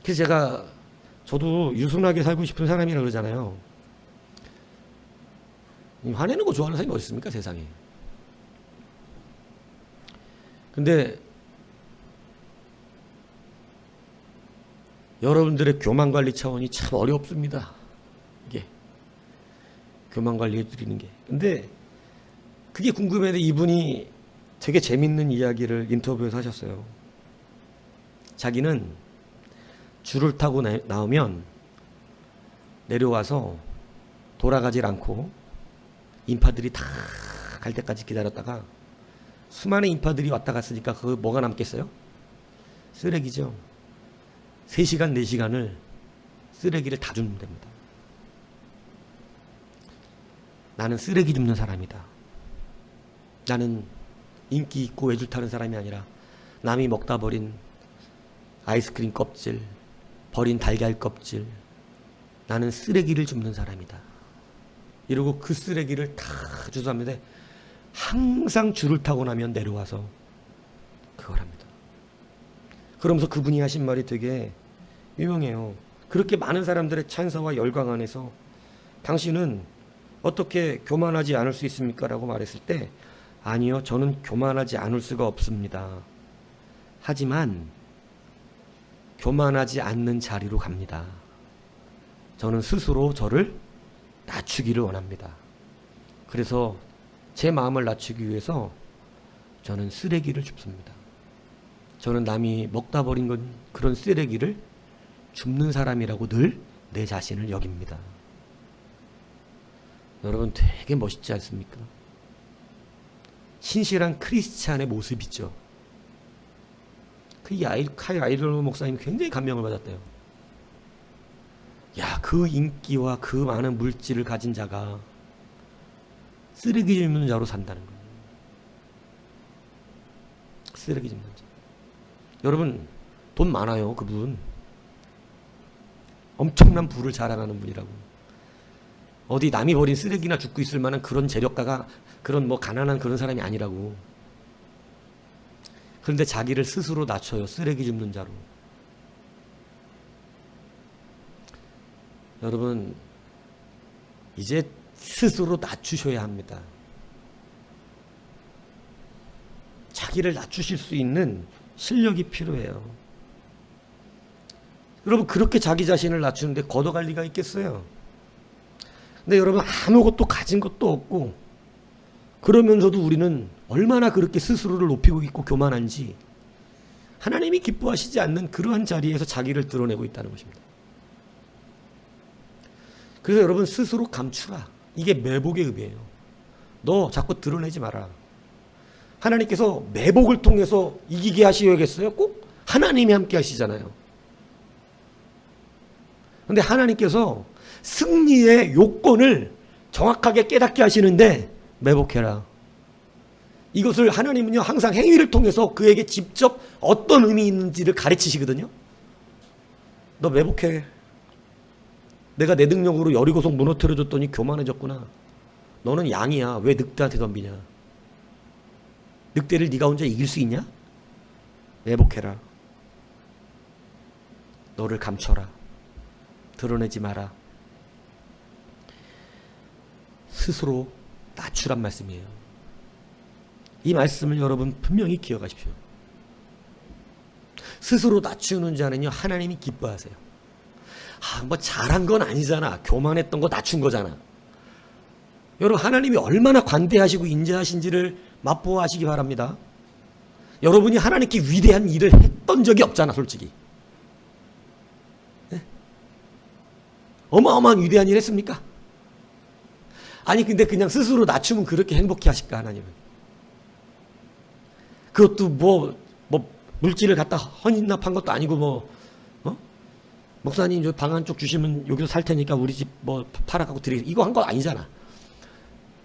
그래서 저도 유순하게 살고 싶은 사람이라 그러잖아요. 화내는 거 좋아하는 사람이 어디 있습니까, 세상에. 근데 여러분들의 교만 관리 차원이 참 어렵습니다. 이게 교만 관리해 드리는 게. 근데 그게 궁금해서 이분이 되게 재밌는 이야기를 인터뷰에서 하셨어요. 자기는 줄을 타고 나오면 내려와서 돌아가질 않고 인파들이 다 갈 때까지 기다렸다가 수많은 인파들이 왔다 갔으니까 그거 뭐가 남겠어요? 쓰레기죠. 3시간, 4시간을 쓰레기를 다 줍는 됩니다. 나는 쓰레기 줍는 사람이다. 나는 인기 있고 외줄 타는 사람이 아니라 남이 먹다 버린 아이스크림 껍질, 버린 달걀 껍질, 나는 쓰레기를 줍는 사람이다. 이러고 그 쓰레기를 다 주워합니다. 항상 줄을 타고 나면 내려와서 그걸 합니다. 그러면서 그분이 하신 말이 되게 유명해요. 그렇게 많은 사람들의 찬사와 열광 안에서 당신은 어떻게 교만하지 않을 수 있습니까? 라고 말했을 때, 아니요, 저는 교만하지 않을 수가 없습니다. 하지만 교만하지 않는 자리로 갑니다. 저는 스스로 저를 낮추기를 원합니다. 그래서 제 마음을 낮추기 위해서 저는 쓰레기를 줍습니다. 저는 남이 먹다 버린 그런 쓰레기를 줍는 사람이라고 늘 내 자신을 여깁니다. 여러분, 되게 멋있지 않습니까? 신실한 크리스찬의 모습이죠. 카일 아이돌 목사님이 굉장히 감명을 받았대요. 그 인기와 그 많은 물질을 가진 자가 쓰레기 줍는 자로 산다는 거예요. 쓰레기 줍는 자. 여러분, 돈 많아요, 그분. 엄청난 부를 자랑하는 분이라고. 어디 남이 버린 쓰레기나 줍고 있을 만한 그런 재력가가, 그런 가난한 그런 사람이 아니라고. 그런데 자기를 스스로 낮춰요, 쓰레기 줍는 자로. 여러분, 이제 스스로 낮추셔야 합니다. 자기를 낮추실 수 있는 실력이 필요해요. 여러분, 그렇게 자기 자신을 낮추는데 걷어갈 리가 있겠어요? 근데 여러분, 아무것도 가진 것도 없고 그러면서도 우리는 얼마나 그렇게 스스로를 높이고 있고 교만한지 하나님이 기뻐하시지 않는 그러한 자리에서 자기를 드러내고 있다는 것입니다. 그래서 여러분, 스스로 감추라. 이게 매복의 의미예요. 너 자꾸 드러내지 마라. 하나님께서 매복을 통해서 이기게 하시겠어요? 꼭 하나님이 함께 하시잖아요. 근데 하나님께서 승리의 요건을 정확하게 깨닫게 하시는데 매복해라. 이것을 하나님은요, 항상 행위를 통해서 그에게 직접 어떤 의미 있는지를 가르치시거든요. 너 매복해. 내가 내 능력으로 여리고성 무너뜨려줬더니 교만해졌구나. 너는 양이야. 왜 늑대한테 덤비냐? 늑대를 네가 혼자 이길 수 있냐? 매복해라. 너를 감춰라. 드러내지 마라. 스스로 낮추란 말씀이에요. 이 말씀을 여러분 분명히 기억하십시오. 스스로 낮추는 자는요, 하나님이 기뻐하세요. 뭐 잘한 건 아니잖아. 교만했던 거 낮춘 거잖아. 여러분, 하나님이 얼마나 관대하시고 인자하신지를 맛보아하시기 바랍니다. 여러분이 하나님께 위대한 일을 했던 적이 없잖아, 솔직히. 네? 어마어마한 위대한 일 했습니까? 아니, 근데 그냥 스스로 낮추면 그렇게 행복해 하실까, 하나님은? 그것도 뭐 물질을 갖다 헌납한 것도 아니고 목사님 저 방 한쪽 주시면 여기서 살 테니까 우리 집 팔아갖고 드리겠습니다. 이거 한 거 아니잖아.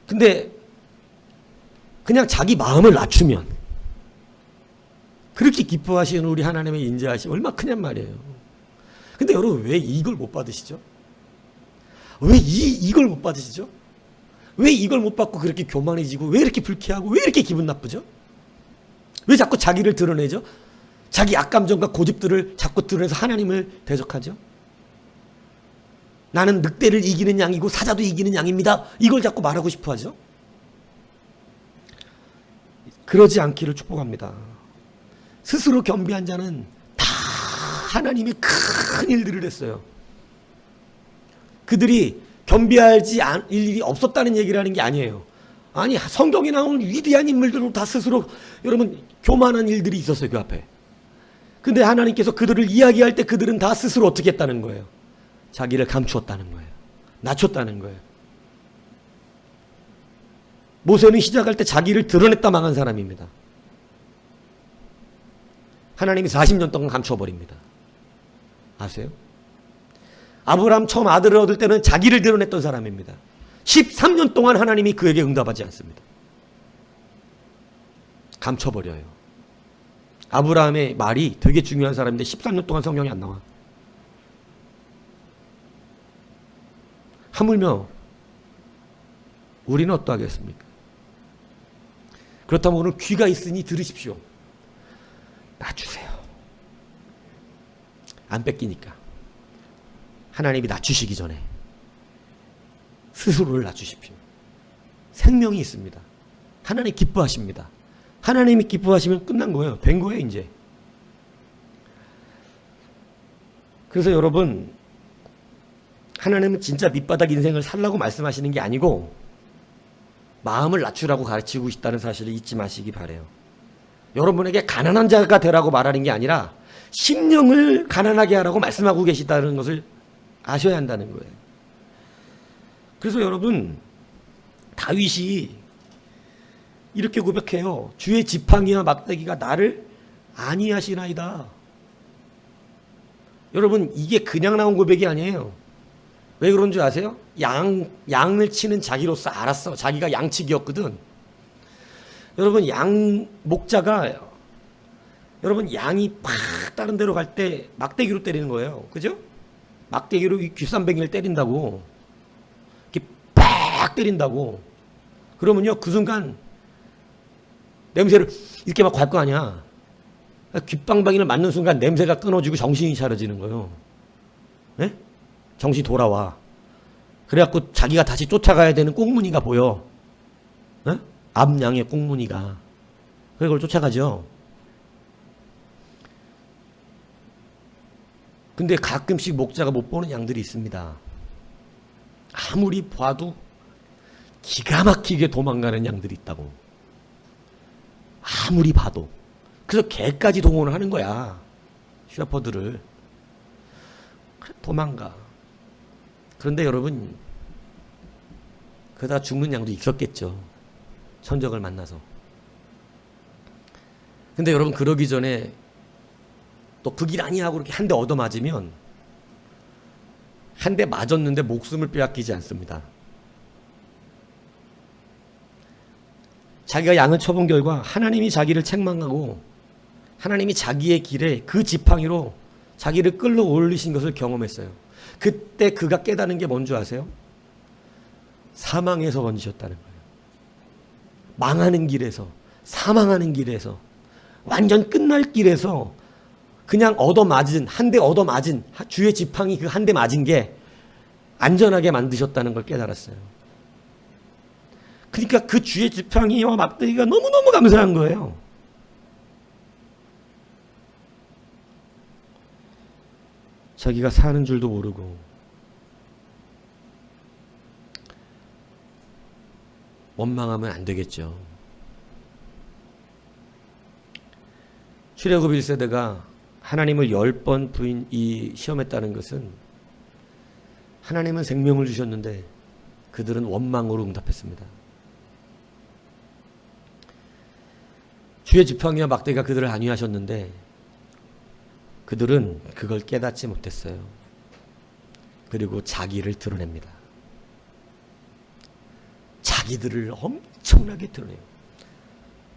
근데 그냥 자기 마음을 낮추면 그렇게 기뻐하시는 우리 하나님의 인자하심 얼마나 크냔 말이에요. 근데 여러분, 왜 이걸 못 받으시죠? 왜 이걸 못 받으시죠? 왜 이걸 못 받고 그렇게 교만해지고, 왜 이렇게 불쾌하고, 왜 이렇게 기분 나쁘죠? 왜 자꾸 자기를 드러내죠? 자기 악감정과 고집들을 자꾸 드러내서 하나님을 대적하죠? 나는 늑대를 이기는 양이고 사자도 이기는 양입니다. 이걸 자꾸 말하고 싶어 하죠? 그러지 않기를 축복합니다. 스스로 겸비한 자는 다 하나님이 큰 일들을 했어요. 그들이 겸비하지 않을 일이 없었다는 얘기를 하는 게 아니에요. 아니, 성경에 나온 위대한 인물들도 다 스스로 여러분 교만한 일들이 있었어요, 그 앞에. 근데 하나님께서 그들을 이야기할 때 그들은 다 스스로 어떻게 했다는 거예요? 자기를 감추었다는 거예요. 낮췄다는 거예요. 모세는 시작할 때 자기를 드러냈다 망한 사람입니다. 하나님이 40년 동안 감춰버립니다. 아세요? 아브라함 처음 아들을 얻을 때는 자기를 드러냈던 사람입니다. 13년 동안 하나님이 그에게 응답하지 않습니다. 감춰버려요. 아브라함의 말이 되게 중요한 사람인데 13년 동안 성경이 안 나와. 하물며 우리는 어떠하겠습니까? 그렇다면 오늘 귀가 있으니 들으십시오. 낮추세요. 안 뺏기니까. 하나님이 낮추시기 전에 스스로를 낮추십시오. 생명이 있습니다. 하나님 기뻐하십니다. 하나님이 기뻐하시면 끝난 거예요. 된 거예요, 이제. 그래서 여러분, 하나님은 진짜 밑바닥 인생을 살라고 말씀하시는 게 아니고 마음을 낮추라고 가르치고 있다는 사실을 잊지 마시기 바라요. 여러분에게 가난한 자가 되라고 말하는 게 아니라 심령을 가난하게 하라고 말씀하고 계시다는 것을 아셔야 한다는 거예요. 그래서 여러분, 다윗이 이렇게 고백해요. 주의 지팡이와 막대기가 나를 안위하시나이다. 여러분, 이게 그냥 나온 고백이 아니에요. 왜 그런 줄 아세요? 양을 치는 자기로서 알았어. 자기가 양치기였거든. 여러분, 양 목자가 여러분 양이 팍 다른 데로 갈 때 막대기로 때리는 거예요. 그죠? 막대기로 이 귓삼뱅이를 때린다고. 이렇게 팍 때린다고. 그러면요, 그 순간 냄새를 이렇게 막 갈 거 아니야. 귓방방이를 맞는 순간 냄새가 끊어지고 정신이 차려지는 거예요. 네? 정신이 돌아와. 그래갖고 자기가 다시 쫓아가야 되는 꽁무니가 보여. 어? 앞양의 꽁무니가. 그걸 쫓아가죠. 근데 가끔씩 목자가 못 보는 양들이 있습니다. 아무리 봐도 기가 막히게 도망가는 양들이 있다고. 아무리 봐도. 그래서 개까지 동원을 하는 거야. 셰퍼드를. 그래, 도망가. 그런데 여러분, 그러다 죽는 양도 있었겠죠. 천적을 만나서. 근데 여러분, 그러기 전에 또 그 길 아니하고 이렇게 한 대 얻어맞으면 한 대 맞았는데 목숨을 빼앗기지 않습니다. 자기가 양을 쳐본 결과 하나님이 자기를 책망하고 하나님이 자기의 길에 그 지팡이로 자기를 끌어올리신 것을 경험했어요. 그때 그가 깨닫는 게 뭔 줄 아세요? 사망에서 건지셨다는 거예요. 망하는 길에서, 사망하는 길에서, 완전 끝날 길에서 그냥 얻어맞은, 한 대 얻어맞은 주의 지팡이 그 한 대 맞은 게 안전하게 만드셨다는 걸 깨달았어요. 그러니까 그 주의 지팡이와 막대기가 너무너무 감사한 거예요. 자기가 사는 줄도 모르고 원망하면 안 되겠죠. 출애굽 1세대가 하나님을 10번 시험했다는 것은 하나님은 생명을 주셨는데 그들은 원망으로 응답했습니다. 주의 지팡이와 막대기가 그들을 안위하셨는데 그들은 그걸 깨닫지 못했어요. 그리고 자기를 드러냅니다. 자기들을 엄청나게 드러내요.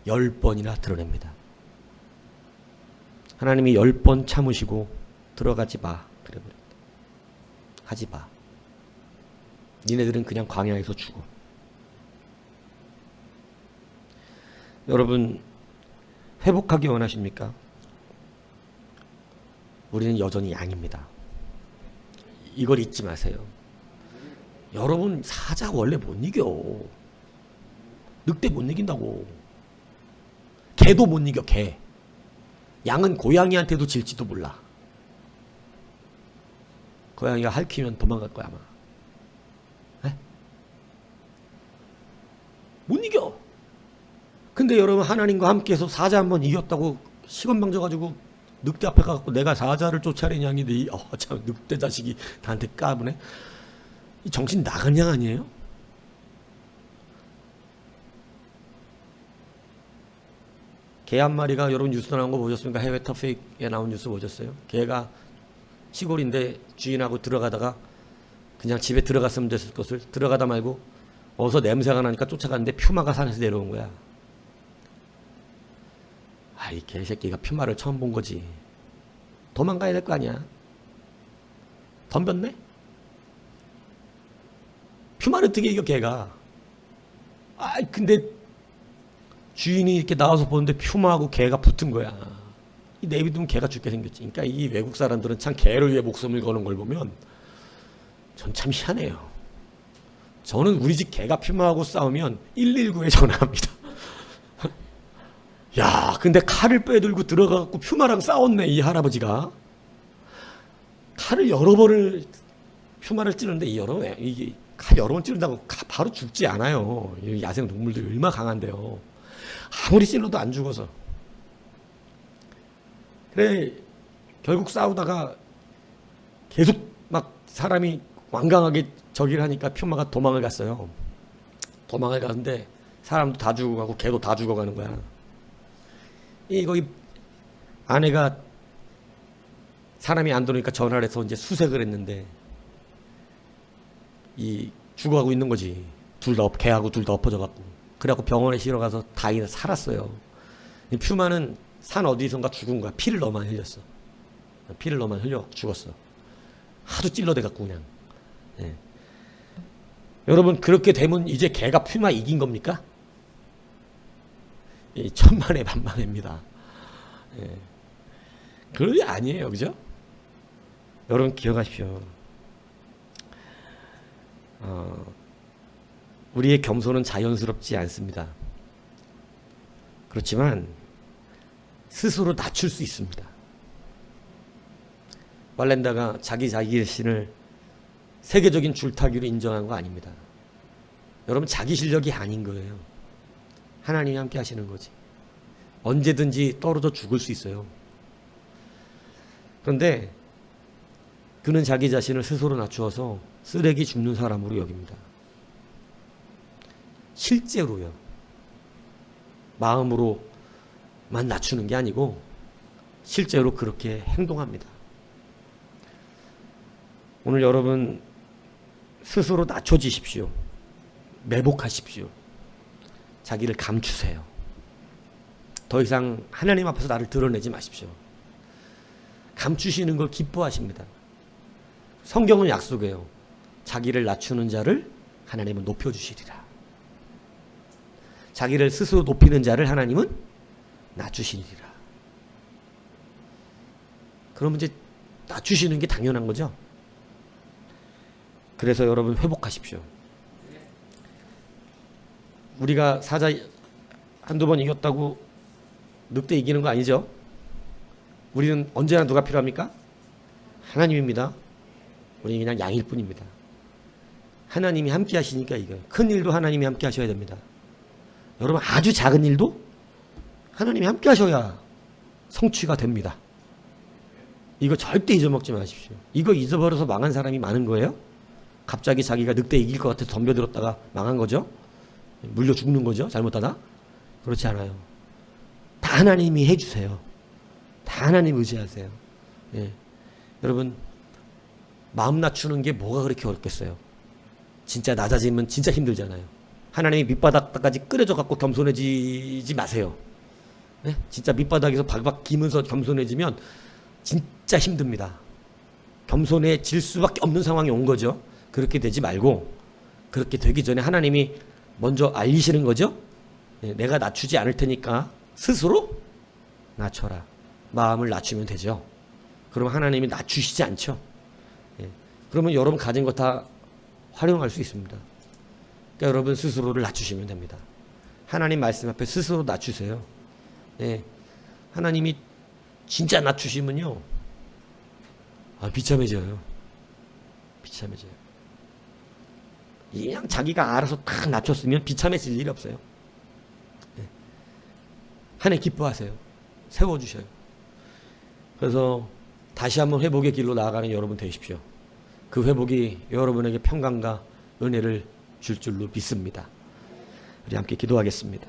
10번이나 드러냅니다. 하나님이 10번 참으시고 들어가지 마. 그래버립니다. 하지 마. 니네들은 그냥 광야에서 죽어. 여러분, 회복하기 원하십니까? 우리는 여전히 양입니다. 이걸 잊지 마세요. 여러분, 사자 원래 못 이겨. 늑대 못 이긴다고. 개도 못 이겨, 개. 양은 고양이한테도 질지도 몰라. 고양이가 핥히면 도망갈 거야, 아마. 에? 못 이겨. 근데 여러분, 하나님과 함께해서 사자 한번 이겼다고 시건방져가지고 늑대 앞에 가갖고 내가 사자를 쫓아낸 양인데 참 늑대 자식이 나한테 까부네. 이 정신 나간 양 아니에요? 개 한 마리가 여러분 뉴스 나온 거 보셨습니까? 해외 터픽에 나온 뉴스 보셨어요? 개가 시골인데 주인하고 들어가다가 그냥 집에 들어갔으면 됐을 것을 들어가다 말고 어서 냄새가 나니까 쫓아갔는데 퓨마가 산에서 내려온 거야. 이 개새끼가 퓨마를 처음 본 거지. 도망가야 될 거 아니야. 덤볐네? 퓨마를 어떻게 이겨, 개가. 근데 주인이 이렇게 나와서 보는데 퓨마하고 개가 붙은 거야. 이 내비두면 개가 죽게 생겼지. 그러니까 이 외국 사람들은 참 개를 위해 목숨을 거는 걸 보면 전 참 희한해요. 저는 우리 집 개가 퓨마하고 싸우면 119에 전화합니다. 야, 근데 칼을 빼들고 들어가갖고 퓨마랑 싸웠네, 이 할아버지가. 칼을 여러 번을, 퓨마를 찌르는데, 이게 칼 여러 번 찌른다고 바로 죽지 않아요. 야생 동물들이 얼마나 강한데요. 아무리 찔러도 안 죽어서. 그래, 결국 싸우다가 계속 막 사람이 완강하게 저기를 하니까 퓨마가 도망을 갔어요. 도망을 가는데 사람도 다 죽어가고 개도 다 죽어가는 거야. 거기 아내가 사람이 안 들어오니까 전화를 해서 이제 수색을 했는데 죽어가고 있는 거지. 개하고 둘 다 엎어져 갖고. 그래갖고 병원에 실어가서 다행히 살았어요. 퓨마는 산 어디선가 죽은 거야. 피를 너무 많이 흘렸어. 피를 너무 많이 흘려 죽었어. 하도 찔러대갖고 그냥. 예. 여러분, 그렇게 되면 이제 개가 퓨마 이긴 겁니까? 천만의 반만입니다. 예. 그런 게 아니에요, 그죠? 여러분 기억하십시오. 우리의 겸손은 자연스럽지 않습니다. 그렇지만 스스로 낮출 수 있습니다. 왈렌다가 자기 자신을 세계적인 줄타기로 인정한 거 아닙니다. 여러분, 자기 실력이 아닌 거예요. 하나님이 함께 하시는 거지. 언제든지 떨어져 죽을 수 있어요. 그런데 그는 자기 자신을 스스로 낮추어서 쓰레기 줍는 사람으로 여깁니다. 실제로요. 마음으로만 낮추는 게 아니고 실제로 그렇게 행동합니다. 오늘 여러분 스스로 낮춰지십시오. 매복하십시오. 자기를 감추세요. 더 이상 하나님 앞에서 나를 드러내지 마십시오. 감추시는 걸 기뻐하십니다. 성경은 약속해요. 자기를 낮추는 자를 하나님은 높여주시리라. 자기를 스스로 높이는 자를 하나님은 낮추시리라. 그러면 이제 낮추시는 게 당연한 거죠. 그래서 여러분 회복하십시오. 우리가 사자 한두 번 이겼다고 늑대 이기는 거 아니죠? 우리는 언제나 누가 필요합니까? 하나님입니다. 우리는 그냥 양일 뿐입니다. 하나님이 함께 하시니까 이겨요. 큰 일도 하나님이 함께 하셔야 됩니다. 여러분, 아주 작은 일도 하나님이 함께 하셔야 성취가 됩니다. 이거 절대 잊어먹지 마십시오. 이거 잊어버려서 망한 사람이 많은 거예요. 갑자기 자기가 늑대 이길 것 같아서 덤벼들었다가 망한 거죠. 물려 죽는 거죠. 잘못하다. 그렇지 않아요. 다 하나님이 해주세요. 다 하나님 의지하세요. 예. 여러분, 마음 낮추는 게 뭐가 그렇게 어렵겠어요. 진짜 낮아지면 진짜 힘들잖아요. 하나님이 밑바닥까지 끓여져 갖고 겸손해지지 마세요. 네? 진짜 밑바닥에서 박박 기면서 겸손해지면 진짜 힘듭니다. 겸손해질 수밖에 없는 상황이 온 거죠. 그렇게 되지 말고, 그렇게 되기 전에 하나님이 먼저 알리시는 거죠. 네, 내가 낮추지 않을 테니까 스스로 낮춰라. 마음을 낮추면 되죠. 그럼 하나님이 낮추시지 않죠. 네. 그러면 여러분 가진 거 다 활용할 수 있습니다. 그러니까 여러분 스스로를 낮추시면 됩니다. 하나님 말씀 앞에 스스로 낮추세요. 네. 하나님이 진짜 낮추시면요, 비참해져요. 비참해져요. 그냥 자기가 알아서 딱 낮췄으면 비참해질 일이 없어요. 네. 하나님 기뻐하세요. 세워주셔요. 그래서 다시 한번 회복의 길로 나아가는 여러분 되십시오. 그 회복이 여러분에게 평강과 은혜를 줄 줄로 믿습니다. 우리 함께 기도하겠습니다.